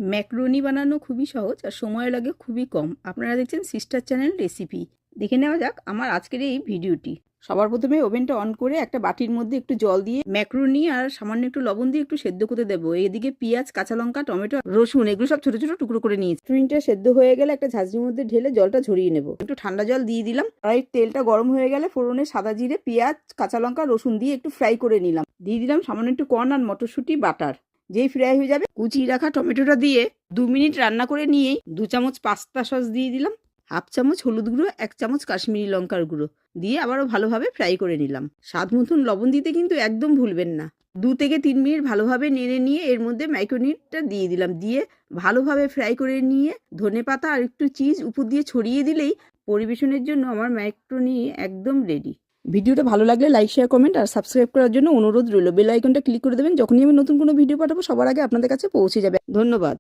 ম্যাকরোনি বানানো খুবই সহজ আর সময় লাগে খুবই কম। আপনারা দেখছেন সিস্টার চ্যানেল রেসিপি। দেখে নেওয়া যাক আমার আজকের এই ভিডিওটি। সবার প্রথমে ওভেনটা অন করে একটা বাটির মধ্যে একটু জল দিয়ে ম্যাকরোনি আর সামান্য একটু লবণ দিয়ে একটু সেদ্ধ করতে দেবো। এদিকে পেঁয়াজ, কাঁচা লঙ্কা, টমেটো, রসুন এগুলো সব ছোট ছোট টুকরো করে নিয়েছি। ম্যাকরোনিটা সেদ্ধ হয়ে গেলে একটা ঝাঁঝরির মধ্যে ঢেলে জলটা ঝরিয়ে নেব। একটু ঠান্ডা জল দিয়ে দিলাম। আর এই তেলটা গরম হয়ে গেলে ফোড়নে সাদা জিরে, পেঁয়াজ, কাঁচা লঙ্কা, রসুন দিয়ে একটু ফ্রাই করে নিলাম। দিয়ে দিলাম সামান্য একটু কর্ন আর মটরশুঁটি বাটার। যেই ফ্রাই হয়ে যাবে কুচিয়ে রাখা টমেটোটা দিয়ে 2 মিনিট রান্না করে নিয়েই 2 চামচ পাস্তা সস দিয়ে দিলাম, হাফ চামচ হলুদ গুঁড়ো, 1 চামচ কাশ্মীরি লঙ্কার গুঁড়ো দিয়ে আবারও ভালোভাবে ফ্রাই করে নিলাম। স্বাদ মতন লবণ দিতে কিন্তু একদম ভুলবেন না। 2 থেকে 3 মিনিট ভালোভাবে নেড়ে নিয়ে এর মধ্যে ম্যাকরোনিটা দিয়ে দিলাম। দিয়ে ভালোভাবে ফ্রাই করে নিয়ে ধনেপাতা আর একটু চিজ উপর দিয়ে ছড়িয়ে দিলেই পরিবেশনের জন্য আমার ম্যাকরোনি একদম রেডি। ভিডিওটা ভালো লাগলে লাইক, শেয়ার, কমেন্ট আর সাবস্ক্রাইব করার জন্য অনুরোধ রইল। বেল আইকনটা ক্লিক করে দেবেন, যখনই আমি নতুন কোনো ভিডিও পাঠাবো সবার আগে আপনাদের কাছে পৌঁছে যাবে। ধন্যবাদ।